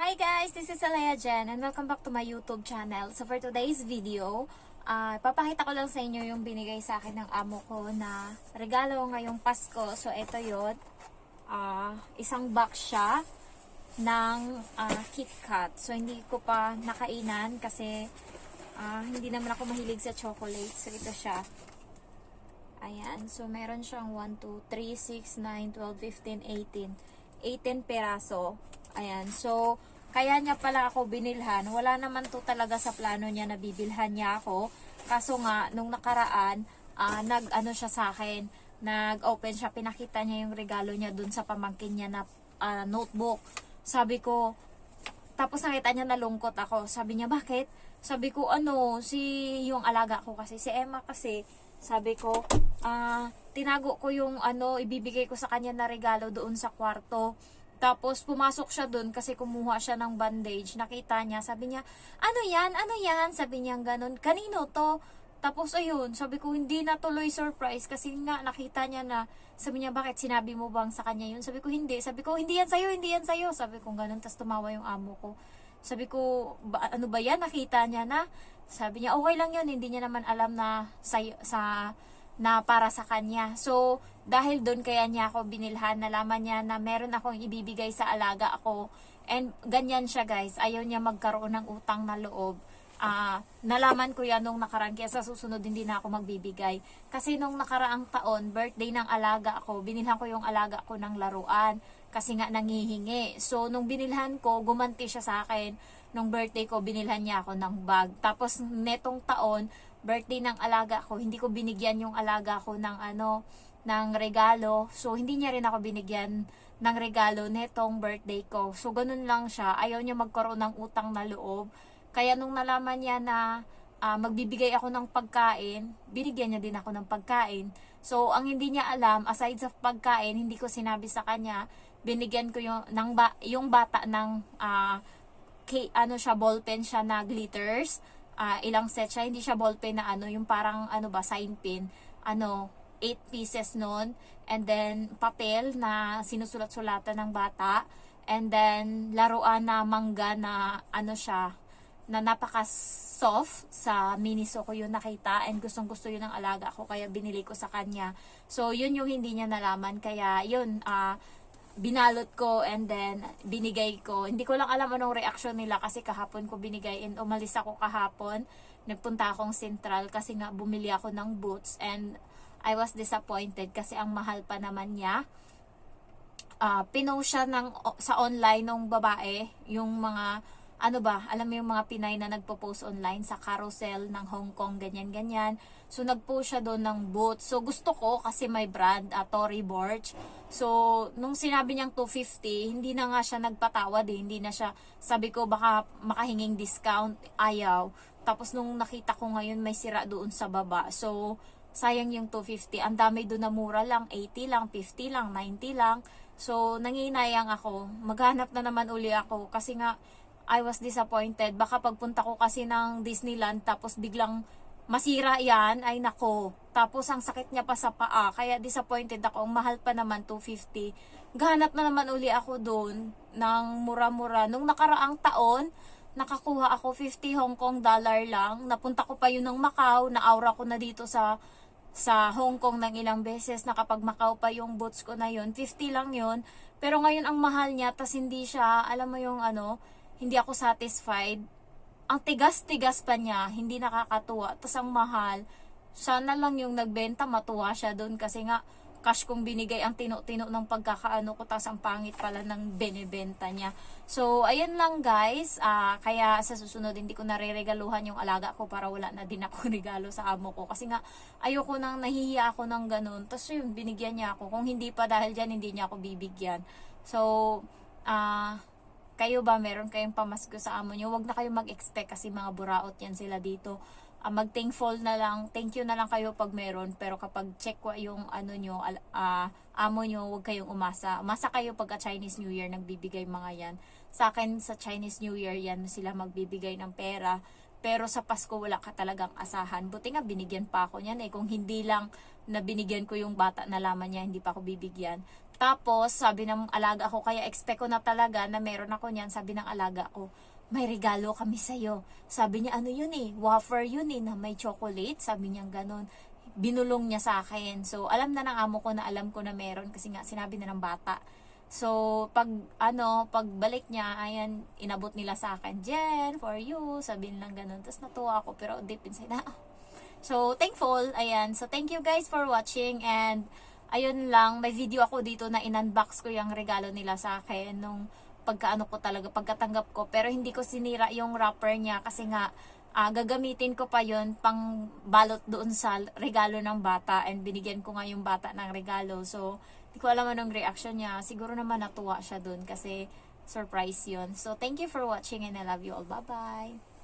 Hi guys, this is Alea Jen and welcome back to my YouTube channel. So for today's video, papakita ko lang sa inyo yung binigay sa akin ng amo ko na regalo ngayong Pasko. So ito yun, isang box siya ng KitKat. So hindi ko pa nakainan kasi hindi naman ako mahilig sa chocolate. So ito siya. Ayan, so meron siyang 1, 2, 3, 6, 9, 12, 15, 18 peraso. Ayan, so kaya niya pala ako binilhan. Wala naman to talaga sa plano niya na bibilhan niya ako. Kaso nga, nung nakaraan, nag-ano siya sa akin, nag-open siya, pinakita niya yung regalo niya dun sa pamangkin niya na notebook. Sabi ko, tapos nakita niya nalungkot ako. Sabi niya, bakit? Sabi ko, yung alaga ko kasi, si Emma kasi, sabi ko, tinago ko yung ibibigay ko sa kanya na regalo doon sa kwarto. Tapos pumasok siya doon kasi kumuha siya ng bandage. Nakita niya, sabi niya, ano yan? Ano yan? Sabi niya ganun, kanino to? Tapos ayun, sabi ko hindi na tuloy surprise kasi nga nakita niya na, sabi niya, bakit sinabi mo bang sa kanya yun? Sabi ko hindi. Sabi ko hindi yan sa'yo, hindi yan sa'yo. Sabi ko ganun, tapos tumawa yung amo ko. Sabi ko, ano ba yan? Nakita niya na. Sabi niya, okay lang yun, hindi niya naman alam na na para sa kanya. So, dahil doon kaya niya ako binilhan, nalaman niya na meron akong ibibigay sa alaga ako. And ganyan siya guys, ayaw niya magkaroon ng utang na loob. Nalaman ko yan nung nakaraan, kaya sa susunod hindi na ako magbibigay. Kasi nung nakaraang taon, birthday ng alaga ako, binilhan ko yung alaga ko ng laruan. Kasi nga nangihingi. So, nung binilhan ko, gumanti siya sa akin. Nung birthday ko, binilhan niya ako ng bag. Tapos, netong taon, birthday ng alaga ko, hindi ko binigyan yung alaga ko ng regalo. So, hindi niya rin ako binigyan ng regalo netong birthday ko. So, ganun lang siya. Ayaw niya magkaroon ng utang na loob. Kaya nung nalaman niya na magbibigay ako ng pagkain, binigyan niya din ako ng pagkain. So, ang hindi niya alam, aside sa pagkain, hindi ko sinabi sa kanya, binigyan ko yung bata ng ballpen siya na glitters. Ilang set siya, hindi siya ballpen na yung parang sign pin, 8 pieces nun, and then papel na sinusulat-sulatan ng bata, and then laruan na mangga na na napaka soft sa Miniso ko yun nakita, and gustong gusto yun ng alaga ko, kaya binili ko sa kanya. So yun yung hindi niya nalaman, kaya yun binalot ko and then binigay ko. Hindi ko lang alam anong reaksyon nila kasi kahapon ko binigay and umalis ako kahapon. Nagpunta akong Central kasi nga bumili ako ng boots and I was disappointed kasi ang mahal pa naman niya. Pinost siya sa online ng babae, yung mga alam mo yung mga Pinay na nagpo-post online sa carousel ng Hong Kong, ganyan-ganyan. So, nag-post siya doon ng boots. So, gusto ko kasi may brand, Tory Burch. So, nung sinabi niyang 250, hindi na nga siya nagpatawad Hindi na siya, sabi ko baka makahinging discount, ayaw. Tapos, nung nakita ko ngayon may sira doon sa baba. So, sayang yung 250. Ang dami doon na mura lang, 80 lang, 50 lang, 90 lang. So, nanginayang ako. Maghanap na naman uli ako kasi nga, I was disappointed. Baka pagpunta ko kasi ng Disneyland tapos biglang masira yan, ay nako. Tapos ang sakit niya pa sa paa. Kaya disappointed ako. Ang mahal pa naman, 250. Gahanap na naman uli ako doon ng mura-mura. Nung nakaraang taon, nakakuha ako 50 Hong Kong dollar lang. Napunta ko pa yun ng Macau. Na-aura ko na dito sa Hong Kong ng ilang beses. Nakapag Macau pa yung boots ko na yun. 50 lang yun. Pero ngayon ang mahal niya. Tas hindi siya, alam mo yung hindi ako satisfied. Ang tigas-tigas pa niya, hindi nakakatuwa. Tapos ang mahal, sana lang yung nagbenta, matuwa siya doon kasi nga, cash kong binigay ang tino-tino ng pagkakaano ko, tapos ang pangit pala ng benebenta niya. So, ayun lang guys. Kaya sa susunod, hindi ko nare-regaluhan yung alaga ko para wala na din ako regalo sa amo ko. Kasi nga, ayoko nang nahihiya ako ng ganun. Tapos yun, binigyan niya ako. Kung hindi pa dahil dyan, hindi niya ako bibigyan. So, kayo ba, meron kayong pamasko sa amo nyo? Huwag na kayo mag-expect kasi mga buraot yan sila dito. Mag-thankful na lang, thank you na lang kayo pag meron. Pero kapag check yung amo nyo, huwag kayong umasa. Umasa kayo pagka Chinese New Year nagbibigay mga yan. Sa akin, sa Chinese New Year yan sila magbibigay ng pera. Pero sa Pasko wala ka talagang asahan. Buti nga binigyan pa ako niyan Kung hindi lang na binigyan ko yung bata na laman niya, hindi pa ako bibigyan. Tapos, sabi ng alaga ko, kaya expect ko na talaga na meron ako niyan, sabi ng alaga ko, may regalo kami sa'yo. Sabi niya, ano yun eh, wafer yun eh, na may chocolate. Sabi niya ganun. Binulong niya sa akin. So, alam na ng amo ko na alam ko na meron kasi nga sinabi na ng bata. So, pagbalik niya, ayan, inabot nila sa akin, Jen, for you, sabi nilang ganun. Tapos natuwa ako, pero deep inside na, so, thankful, ayan. So, thank you guys for watching, and ayun lang, may video ako dito na in-unbox ko yung regalo nila sa akin nung pagkatanggap ko. Pero hindi ko sinira yung wrapper niya kasi nga, gagamitin ko pa yon pang balot doon sa regalo ng bata, and binigyan ko nga yung bata ng regalo. So, hindi ko alam anong reaction niya. Siguro naman natuwa siya doon kasi surprise yon. So, thank you for watching and I love you all. Bye-bye!